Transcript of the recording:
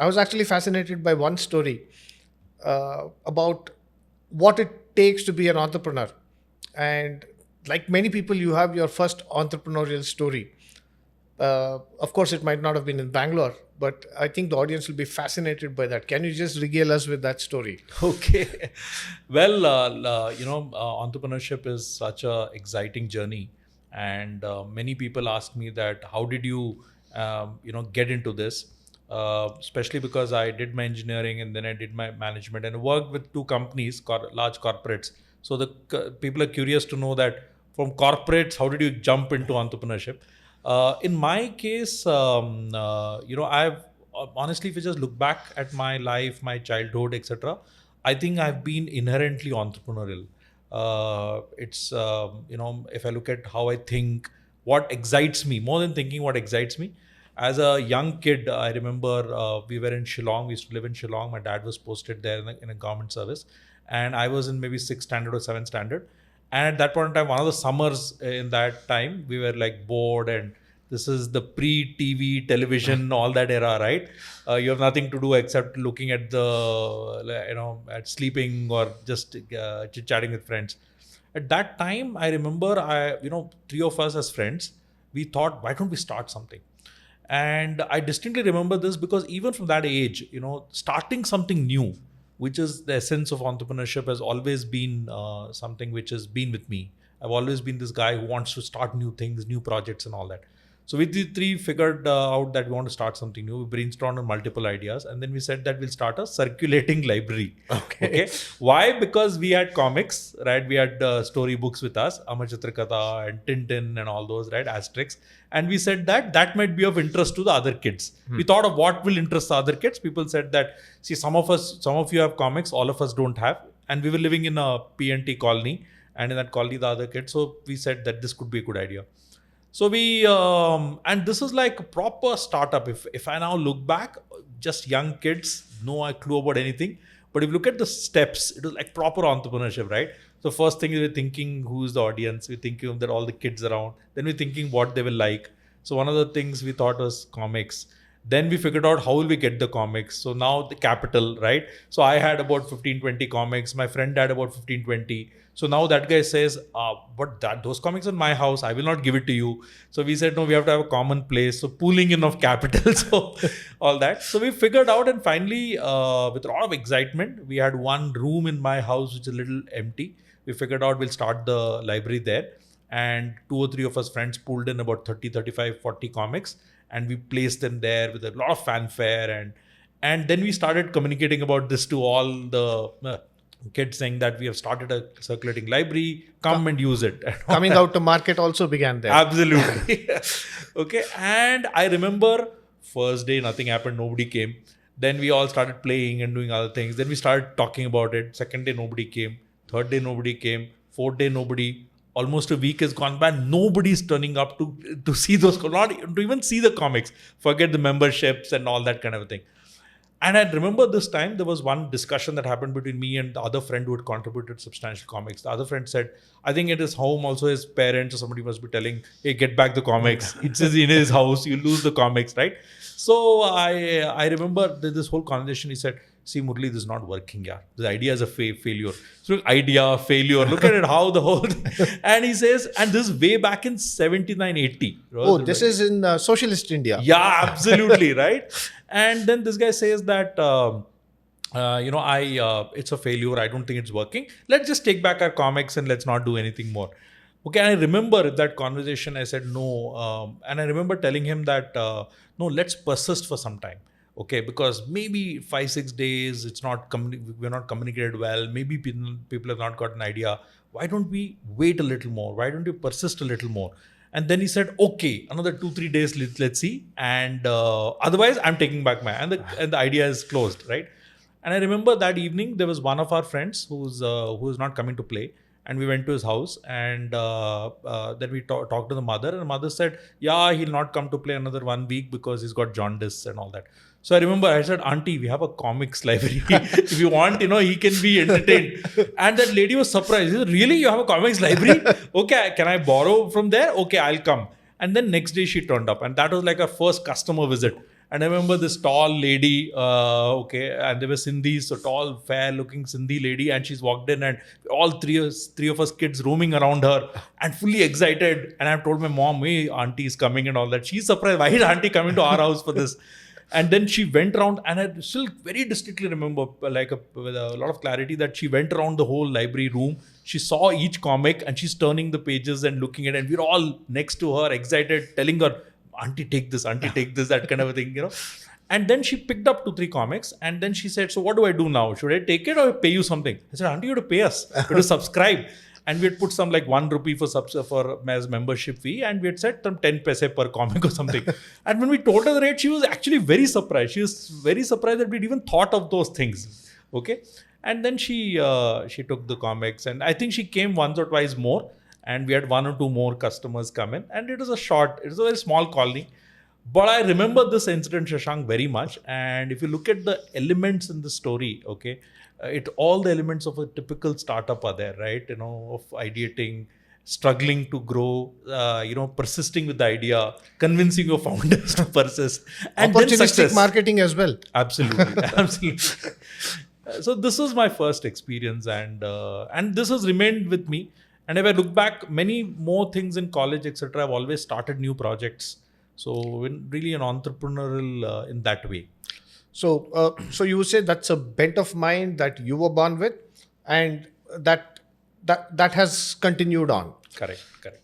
was actually fascinated by one story about what it takes to be an entrepreneur. And like many people, you have your first entrepreneurial story. Of course, it might not have been in Bangalore, but I think the audience will be fascinated by that. Can you just regale us with that story? Okay. Well, entrepreneurship is such a exciting journey, and many people ask me that how did you, get into this? Especially because I did my engineering and then I did my management and worked with two companies, large corporates. So the people are curious to know that from corporates, how did you jump into entrepreneurship? In my case, I've honestly, if you just look back at my life, my childhood, etc., I think I've been inherently entrepreneurial. If I look at how I think, what excites me more than thinking, what excites me. As a young kid, I remember we were in Shillong. We used to live in Shillong. My dad was posted there in a government service, and I was in maybe sixth standard or seventh standard. And at that point in time, one of the summers in that time, we were like bored, and this is the pre-TV, television, all that era, right? You have nothing to do except looking at at sleeping or just chit-chatting with friends. At that time, I remember, three of us as friends, we thought, why don't we start something? And I distinctly remember this because even from that age, starting something new, which is the essence of entrepreneurship, has always been something which has been with me. I've always been this guy who wants to start new things, new projects, and all that. So we the three figured out that we want to start something new. We brainstormed on multiple ideas, and then we said that we'll start a circulating library. Okay. Why? Because we had comics, right? We had storybooks with us, Amar Chitrakatha and Tintin and all those, right? Asterix. And we said that that might be of interest to the other kids. We thought of what will interest the other kids. People said that, see, some of you have comics, all of us don't have. And we were living in a P&T colony, and in that colony, the other kids. So we said that this could be a good idea. So and this is like a proper startup. If I now look back, just young kids, no clue about anything. But if you look at the steps, it was like proper entrepreneurship, right? So first thing is we're thinking who's the audience. We're thinking that all the kids around. Then we're thinking what they will like. So one of the things we thought was comics. Then we figured out how will we get the comics. So now the capital, right? So I had about 15, 20 comics. My friend had about 15, 20. So now that guy says, but those comics are in my house. I will not give it to you. So we said, no, we have to have a common place. So pooling in of capital. So all that. So we figured out, and finally, with a lot of excitement, we had one room in my house, which is a little empty. We figured out we'll start the library there. And two or three of us friends pulled in about 30, 35, 40 comics. And we placed them there with a lot of fanfare. And then we started communicating about this to all the kids, saying that we have started a circulating library, come and use it. Coming out to market also began there. Absolutely. Okay. And I remember first day, nothing happened, nobody came. Then we all started playing and doing other things. Then we started talking about it. Second day, nobody came. Third day, nobody came. Fourth day, nobody. Almost a week has gone by. Nobody's turning up to see those, not to even see the comics. Forget the memberships and all that kind of a thing. And I remember this time there was one discussion that happened between me and the other friend who had contributed substantial comics. The other friend said, I think at his home also his parents or somebody must be telling, hey, get back the comics. It's in his house, you lose the comics, right? So I remember this whole conversation. He said, see, Murli, this is not working, yeah. This idea is a failure. So idea, failure, look at it, how the whole thing. And he says, and this is way back in 79, 80. Oh, this is in socialist India. Yeah, absolutely, right? And then this guy says that, it's a failure. I don't think it's working. Let's just take back our comics and let's not do anything more. Okay, and I remember that conversation. I said no. And I remember telling him that, no, let's persist for some time. Okay, because maybe 5-6 days, we're not communicated well. Maybe people have not got an idea. Why don't we wait a little more? Why don't we persist a little more? And then he said, okay, another 2-3 days, let's see. And otherwise, I'm taking back and the idea is closed, right? And I remember that evening, there was one of our friends who's not coming to play. And we went to his house, and then we talked to the mother. And the mother said, yeah, he'll not come to play another 1 week because he's got jaundice and all that. So I remember I said, Auntie, we have a comics library. If you want, he can be entertained. And that lady was surprised. She said, really? You have a comics library? Okay, can I borrow from there? Okay, I'll come. And then next day she turned up. And that was like our first customer visit. And I remember this tall lady, okay, and there were Sindhis, so tall, fair-looking Sindhi lady, and she's walked in, and all three of us kids roaming around her, and fully excited. And I've told my mom, "Hey, auntie is coming," and all that. She's surprised. Why is auntie coming to our house for this? And then she went around, and I still very distinctly remember, with a lot of clarity, that she went around the whole library room. She saw each comic, and she's turning the pages and looking at it. And we're all next to her, excited, telling her, "Auntie, take this, auntie, take this," that kind of a thing, you know. And then she picked up 2-3 comics, and then she said, "So what do I do now? Should I take it or pay you something?" I said, "Auntie, you have to pay us. You have to subscribe." And we had put some like 1 rupee for as membership fee, and we had said some 10 paise per comic or something. And when we told her the rate, she was actually very surprised. She was very surprised that we'd even thought of those things. Okay. And then she took the comics, and I think she came once or twice more, and we had 1 or 2 more customers come in, and it was a very small colony. But I remember this incident, Shashank, very much. And if you look at the elements in the story, okay, all the elements of a typical startup are there, right? You know, of ideating, struggling to grow, persisting with the idea, convincing your founders to persist, and then Opportunistic success. marketing as well. Absolutely, absolutely. So this was my first experience, and this has remained with me. And if I look back, many more things in college, etc., I've always started new projects. So really an entrepreneurial in that way. So you would say that's a bent of mind that you were born with, and that has continued on. Correct, correct.